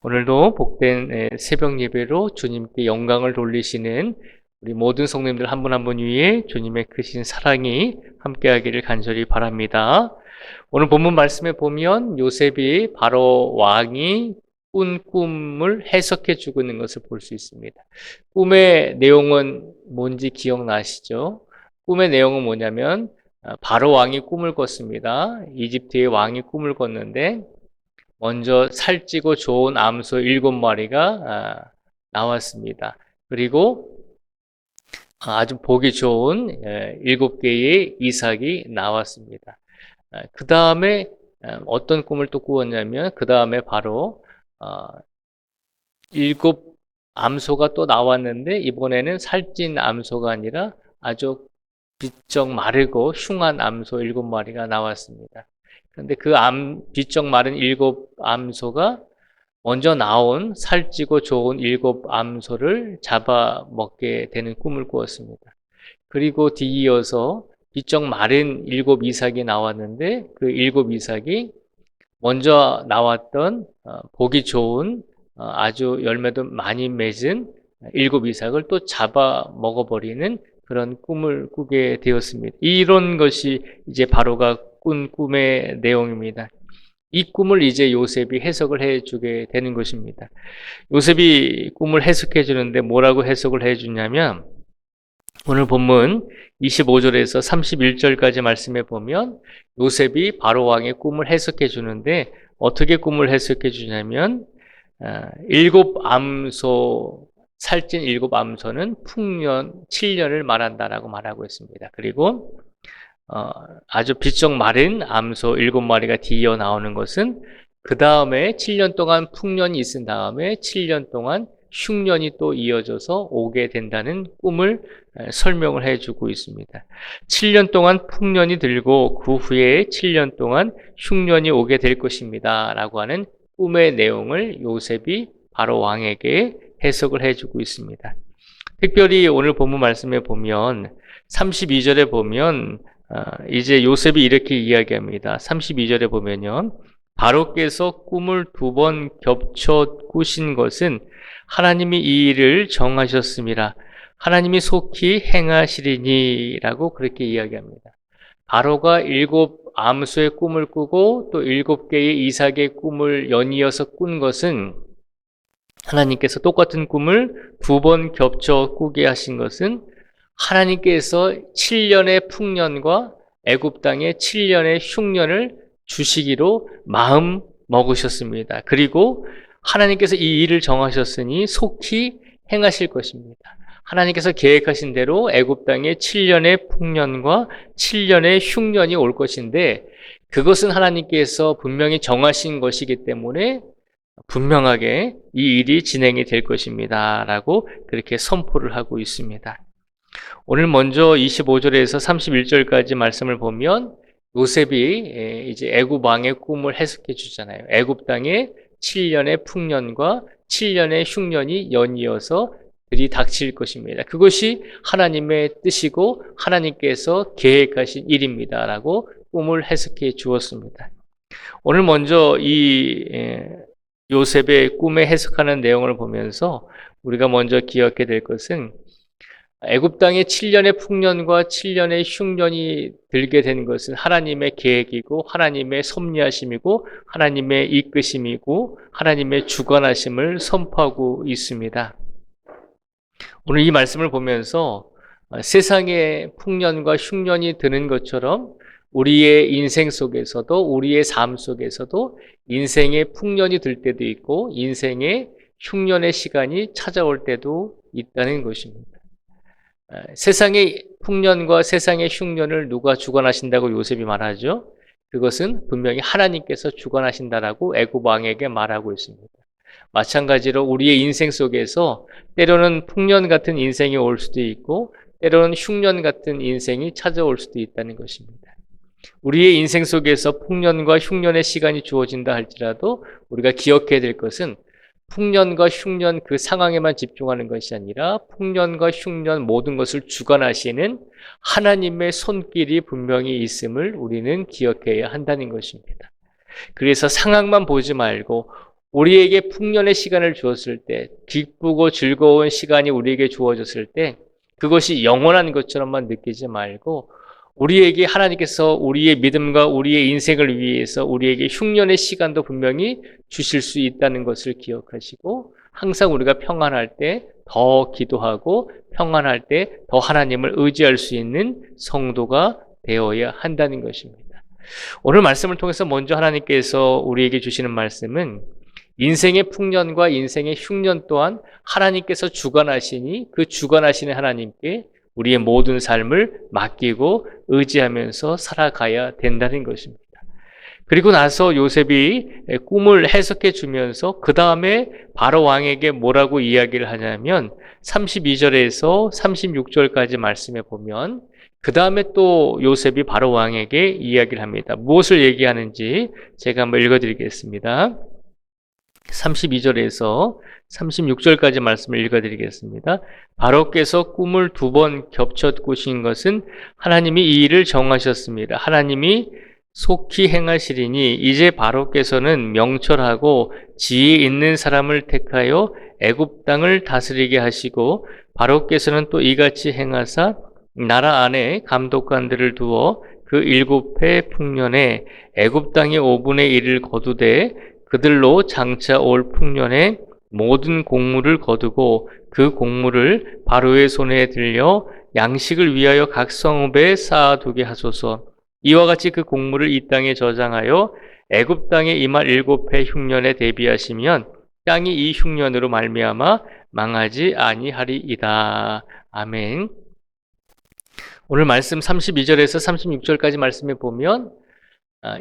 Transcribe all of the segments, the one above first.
오늘도 복된 새벽 예배로 주님께 영광을 돌리시는 우리 모든 성도님들 한 분 한 분 위에 주님의 크신 사랑이 함께하기를 간절히 바랍니다. 오늘 본문 말씀에 보면 요셉이 바로 왕이 꾼 꿈을 해석해 주고 있는 것을 볼 수 있습니다. 꿈의 내용은 뭔지 기억나시죠? 꿈의 내용은 뭐냐면 바로 왕이 꿈을 꿨습니다. 이집트의 왕이 꿈을 꿨는데 먼저 살찌고 좋은 암소 7마리가 나왔습니다. 그리고 아주 보기 좋은 7개의 이삭이 나왔습니다. 그 다음에 어떤 꿈을 또 꾸었냐면 그 다음에 바로 7암소가 또 나왔는데 이번에는 살찐 암소가 아니라 아주 비쩍 마르고 흉한 암소 7마리가 나왔습니다. 그런데 그 비쩍 마른 7암소가 먼저 나온 살찌고 좋은 7암소를 잡아먹게 되는 꿈을 꾸었습니다. 그리고 뒤이어서 비쩍 마른 7이삭이 나왔는데 그 7이삭이 먼저 나왔던 보기 좋은 아주 열매도 많이 맺은 7이삭을 또 잡아먹어버리는 그런 꿈을 꾸게 되었습니다. 이런 것이 이제 바로가 꾼 꿈의 내용입니다. 이 꿈을 이제 요셉이 해석을 해주게 되는 것입니다. 요셉이 꿈을 해석해 주는데 뭐라고 해석을 해주냐면 오늘 본문 25절에서 31절까지 말씀해 보면 요셉이 바로 왕의 꿈을 해석해 주는데 어떻게 꿈을 해석해 주냐면 7암소 살찐 7암소는 풍년 7년을 말한다라고 말하고 있습니다. 그리고 아주 비쩍 마른 암소 7마리가 뒤이어 나오는 것은 그 다음에 7년 동안 풍년이 있은 다음에 7년 동안 흉년이 또 이어져서 오게 된다는 꿈을 설명을 해주고 있습니다. 7년 동안 풍년이 들고 그 후에 7년 동안 흉년이 오게 될 것입니다. 라고 하는 꿈의 내용을 요셉이 바로 왕에게 해석을 해주고 있습니다. 특별히 오늘 본문 말씀에 보면 32절에 보면 이제 요셉이 이렇게 이야기합니다. 32절에 보면요. 바로께서 꿈을 2번 겹쳐 꾸신 것은 하나님이 이 일을 정하셨습니다. 하나님이 속히 행하시리니 라고 그렇게 이야기합니다. 바로가 7암소의 꿈을 꾸고 또 7개의 이삭의 꿈을 연이어서 꾼 것은 하나님께서 똑같은 꿈을 2번 겹쳐 꾸게 하신 것은 하나님께서 7년의 풍년과 애굽 땅에 7년의 흉년을 주시기로 마음 먹으셨습니다. 그리고 하나님께서 이 일을 정하셨으니 속히 행하실 것입니다. 하나님께서 계획하신 대로 애굽 땅에 7년의 풍년과 7년의 흉년이 올 것인데 그것은 하나님께서 분명히 정하신 것이기 때문에 분명하게 이 일이 진행이 될 것입니다. 라고 그렇게 선포를 하고 있습니다. 오늘 먼저 25절에서 31절까지 말씀을 보면 요셉이 이제 애굽 왕의 꿈을 해석해 주잖아요. 애굽 땅에 7년의 풍년과 7년의 흉년이 연이어서 들이닥칠 것입니다. 그것이 하나님의 뜻이고 하나님께서 계획하신 일입니다라고 꿈을 해석해 주었습니다. 오늘 먼저 이 요셉의 꿈에 해석하는 내용을 보면서 우리가 먼저 기억해야 될 것은 애굽 땅에 7년의 풍년과 7년의 흉년이 들게 된 것은 하나님의 계획이고 하나님의 섭리하심이고 하나님의 이끄심이고 하나님의 주관하심을 선포하고 있습니다. 오늘 이 말씀을 보면서 세상에 풍년과 흉년이 드는 것처럼 우리의 인생 속에서도 우리의 삶 속에서도 인생의 풍년이 들 때도 있고 인생의 흉년의 시간이 찾아올 때도 있다는 것입니다. 세상의 풍년과 세상의 흉년을 누가 주관하신다고 요셉이 말하죠? 그것은 분명히 하나님께서 주관하신다라고 애굽 왕에게 말하고 있습니다. 마찬가지로 우리의 인생 속에서 때로는 풍년 같은 인생이 올 수도 있고 때로는 흉년 같은 인생이 찾아올 수도 있다는 것입니다. 우리의 인생 속에서 풍년과 흉년의 시간이 주어진다 할지라도 우리가 기억해야 될 것은 풍년과 흉년 그 상황에만 집중하는 것이 아니라 풍년과 흉년 모든 것을 주관하시는 하나님의 손길이 분명히 있음을 우리는 기억해야 한다는 것입니다. 그래서 상황만 보지 말고 우리에게 풍년의 시간을 주었을 때, 기쁘고 즐거운 시간이 우리에게 주어졌을 때 그것이 영원한 것처럼만 느끼지 말고 우리에게 하나님께서 우리의 믿음과 우리의 인생을 위해서 우리에게 흉년의 시간도 분명히 주실 수 있다는 것을 기억하시고 항상 우리가 평안할 때 더 기도하고 평안할 때 더 하나님을 의지할 수 있는 성도가 되어야 한다는 것입니다. 오늘 말씀을 통해서 먼저 하나님께서 우리에게 주시는 말씀은 인생의 풍년과 인생의 흉년 또한 하나님께서 주관하시니 그 주관하시는 하나님께 우리의 모든 삶을 맡기고 의지하면서 살아가야 된다는 것입니다. 그리고 나서 요셉이 꿈을 해석해 주면서 그 다음에 바로 왕에게 뭐라고 이야기를 하냐면 32절에서 36절까지 말씀해 보면 그 다음에 또 요셉이 바로 왕에게 이야기를 합니다. 무엇을 얘기하는지 제가 한번 읽어드리겠습니다. 32절에서 36절까지 말씀을 읽어드리겠습니다. 바로께서 꿈을 2번 겹쳐 꾸신 것은 하나님이 이 일을 정하셨습니다. 하나님이 속히 행하시리니 이제 바로께서는 명철하고 지혜 있는 사람을 택하여 애굽 땅을 다스리게 하시고 바로께서는 또 이같이 행하사 나라 안에 감독관들을 두어 그 7해 풍년에 애굽 땅의 5분의 1을 거두되 그들로 장차 올 풍년에 모든 곡물을 거두고 그 곡물을 바로의 손에 들려 양식을 위하여 각 성읍에 쌓아두게 하소서. 이와 같이 그 곡물을 이 땅에 저장하여 애굽 땅에 임할 7해 흉년에 대비하시면 땅이 이 흉년으로 말미암아 망하지 아니하리이다. 아멘. 오늘 말씀 32절에서 36절까지 말씀에 보면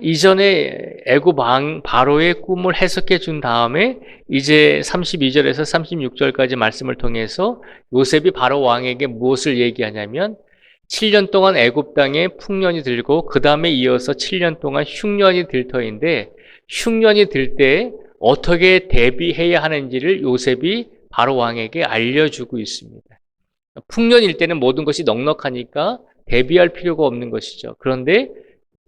이전에 애굽 왕 바로의 꿈을 해석해 준 다음에 이제 32절에서 36절까지 말씀을 통해서 요셉이 바로 왕에게 무엇을 얘기하냐면 7년 동안 애굽 땅에 풍년이 들고 그 다음에 이어서 7년 동안 흉년이 들 터인데 흉년이 들 때 어떻게 대비해야 하는지를 요셉이 바로 왕에게 알려주고 있습니다. 풍년일 때는 모든 것이 넉넉하니까 대비할 필요가 없는 것이죠. 그런데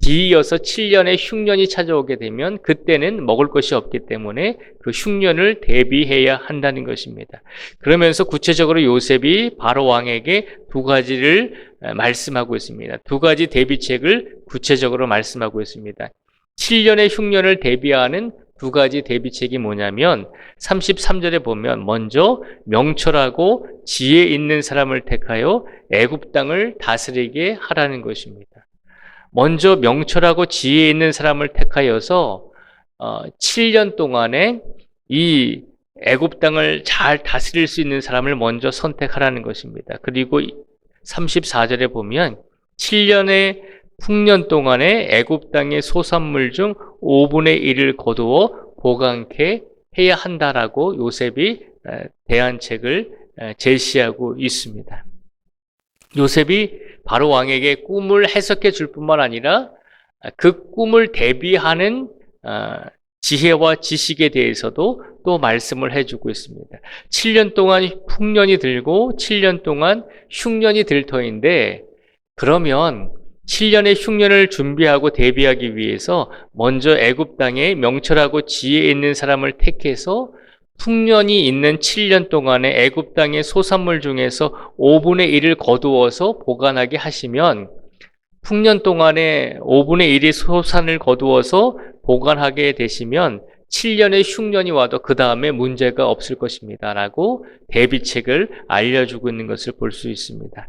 뒤이어서 7년의 흉년이 찾아오게 되면 그때는 먹을 것이 없기 때문에 그 흉년을 대비해야 한다는 것입니다. 그러면서 구체적으로 요셉이 바로 왕에게 2가지를 말씀하고 있습니다. 2가지 대비책을 구체적으로 말씀하고 있습니다. 7년의 흉년을 대비하는 2가지 대비책이 뭐냐면 33절에 보면 먼저 명철하고 지혜 있는 사람을 택하여 애굽 땅을 다스리게 하라는 것입니다. 먼저 명철하고 지혜 있는 사람을 택하여서 7년 동안에 이 애굽 땅을 잘 다스릴 수 있는 사람을 먼저 선택하라는 것입니다. 그리고 34절에 보면 7년의 풍년 동안에 애굽 땅의 소산물 중 5분의 1을 거두어 보관케 해야 한다라고 요셉이 대안책을 제시하고 있습니다. 요셉이 바로 왕에게 꿈을 해석해 줄 뿐만 아니라 그 꿈을 대비하는 지혜와 지식에 대해서도 또 말씀을 해주고 있습니다. 7년 동안 풍년이 들고 7년 동안 흉년이 들 터인데 그러면 7년의 흉년을 준비하고 대비하기 위해서 먼저 애굽 땅에 명철하고 지혜 있는 사람을 택해서 풍년이 있는 7년 동안에 애굽 땅의 소산물 중에서 5분의 1을 거두어서 보관하게 하시면 풍년 동안에 5분의 1의 소산을 거두어서 보관하게 되시면 7년의 흉년이 와도 그 다음에 문제가 없을 것입니다. 라고 대비책을 알려주고 있는 것을 볼 수 있습니다.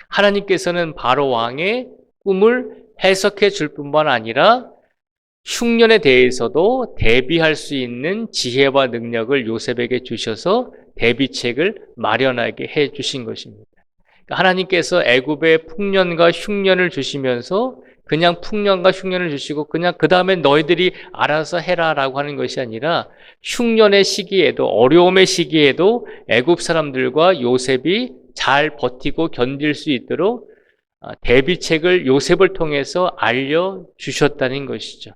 하나님께서는 바로 왕의 꿈을 해석해 줄 뿐만 아니라 흉년에 대해서도 대비할 수 있는 지혜와 능력을 요셉에게 주셔서 대비책을 마련하게 해 주신 것입니다. 하나님께서 애굽의 풍년과 흉년을 주시면서 그냥 풍년과 흉년을 주시고 그냥 그 다음에 너희들이 알아서 해라라고 하는 것이 아니라 흉년의 시기에도 어려움의 시기에도 애굽 사람들과 요셉이 잘 버티고 견딜 수 있도록 대비책을 요셉을 통해서 알려주셨다는 것이죠.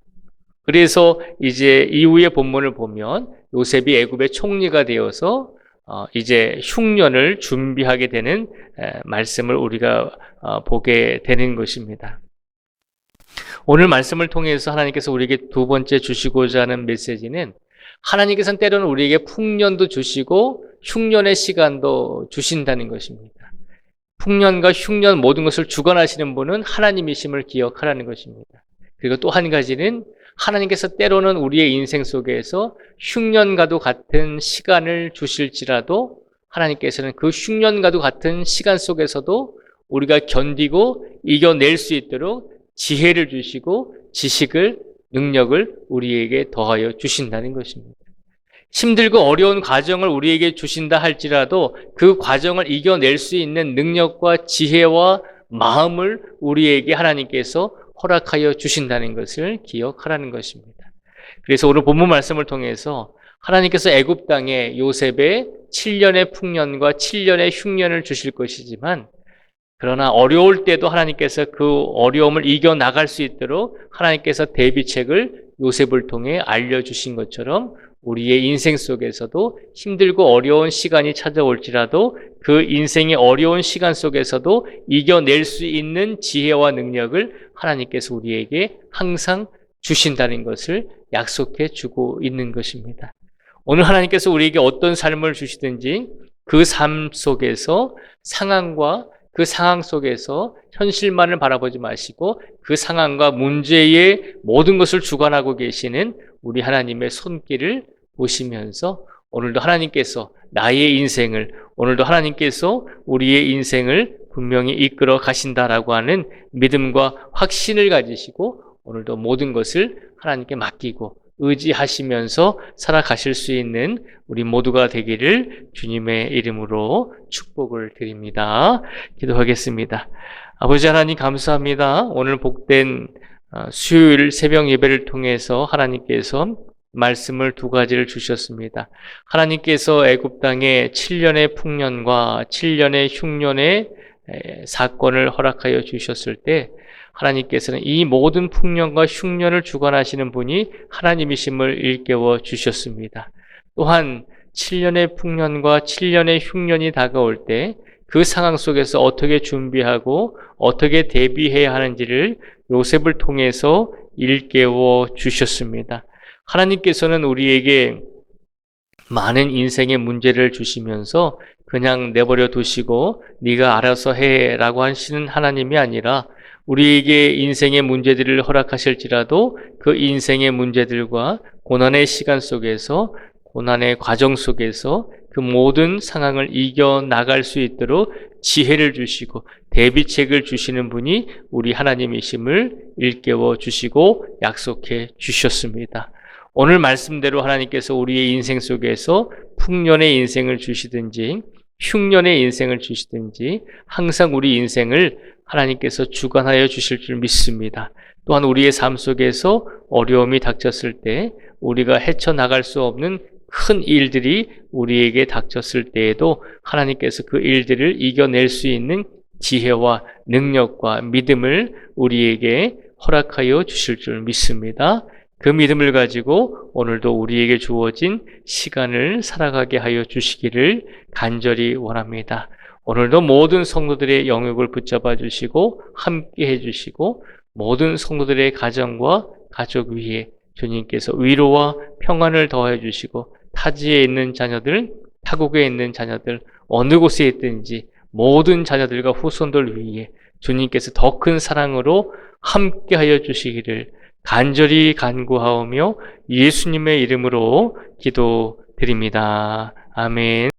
그래서 이제 이후의 본문을 보면 요셉이 애굽의 총리가 되어서 이제 흉년을 준비하게 되는 말씀을 우리가 보게 되는 것입니다. 오늘 말씀을 통해서 하나님께서 우리에게 2번째 주시고자 하는 메시지는 하나님께서는 때로는 우리에게 풍년도 주시고 흉년의 시간도 주신다는 것입니다. 풍년과 흉년 모든 것을 주관하시는 분은 하나님이심을 기억하라는 것입니다. 그리고 또 한 가지는 하나님께서 때로는 우리의 인생 속에서 흉년과도 같은 시간을 주실지라도 하나님께서는 그 흉년과도 같은 시간 속에서도 우리가 견디고 이겨낼 수 있도록 지혜를 주시고 지식을, 능력을 우리에게 더하여 주신다는 것입니다. 힘들고 어려운 과정을 우리에게 주신다 할지라도 그 과정을 이겨낼 수 있는 능력과 지혜와 마음을 우리에게 하나님께서 허락하여 주신다는 것을 기억하라는 것입니다. 그래서 오늘 본문 말씀을 통해서 하나님께서 애굽 땅에 요셉의 7년의 풍년과 7년의 흉년을 주실 것이지만 그러나 어려울 때도 하나님께서 그 어려움을 이겨나갈 수 있도록 하나님께서 대비책을 요셉을 통해 알려주신 것처럼 우리의 인생 속에서도 힘들고 어려운 시간이 찾아올지라도 그 인생의 어려운 시간 속에서도 이겨낼 수 있는 지혜와 능력을 하나님께서 우리에게 항상 주신다는 것을 약속해 주고 있는 것입니다. 오늘 하나님께서 우리에게 어떤 삶을 주시든지 그 삶 속에서 상황과 그 상황 속에서 현실만을 바라보지 마시고 그 상황과 문제의 모든 것을 주관하고 계시는 우리 하나님의 손길을 보시면서 오늘도 하나님께서 나의 인생을, 오늘도 하나님께서 우리의 인생을 분명히 이끌어 가신다라고 하는 믿음과 확신을 가지시고 오늘도 모든 것을 하나님께 맡기고 의지하시면서 살아가실 수 있는 우리 모두가 되기를 주님의 이름으로 축복을 드립니다. 기도하겠습니다. 아버지 하나님 감사합니다. 오늘 복된 수요일 새벽 예배를 통해서 하나님께서 말씀을 두 가지를 주셨습니다. 하나님께서 애굽 땅에 7년의 풍년과 7년의 흉년의 사건을 허락하여 주셨을 때 하나님께서는 이 모든 풍년과 흉년을 주관하시는 분이 하나님이심을 일깨워 주셨습니다. 또한 7년의 풍년과 7년의 흉년이 다가올 때 그 상황 속에서 어떻게 준비하고 어떻게 대비해야 하는지를 요셉을 통해서 일깨워 주셨습니다. 하나님께서는 우리에게 많은 인생의 문제를 주시면서 그냥 내버려 두시고 네가 알아서 해라고 하시는 하나님이 아니라 우리에게 인생의 문제들을 허락하실지라도 그 인생의 문제들과 고난의 시간 속에서 고난의 과정 속에서 그 모든 상황을 이겨나갈 수 있도록 지혜를 주시고 대비책을 주시는 분이 우리 하나님이심을 일깨워 주시고 약속해 주셨습니다. 오늘 말씀대로 하나님께서 우리의 인생 속에서 풍년의 인생을 주시든지 흉년의 인생을 주시든지 항상 우리 인생을 하나님께서 주관하여 주실 줄 믿습니다. 또한 우리의 삶 속에서 어려움이 닥쳤을 때 우리가 헤쳐나갈 수 없는 큰 일들이 우리에게 닥쳤을 때에도 하나님께서 그 일들을 이겨낼 수 있는 지혜와 능력과 믿음을 우리에게 허락하여 주실 줄 믿습니다. 그 믿음을 가지고 오늘도 우리에게 주어진 시간을 살아가게 하여 주시기를 간절히 원합니다. 오늘도 모든 성도들의 영역을 붙잡아 주시고 함께 해 주시고 모든 성도들의 가정과 가족 위에 주님께서 위로와 평안을 더해 주시고 타지에 있는 자녀들, 타국에 있는 자녀들, 어느 곳에 있든지 모든 자녀들과 후손들 위에 주님께서 더 큰 사랑으로 함께 하여 주시기를 간절히 간구하오며 예수님의 이름으로 기도드립니다. 아멘.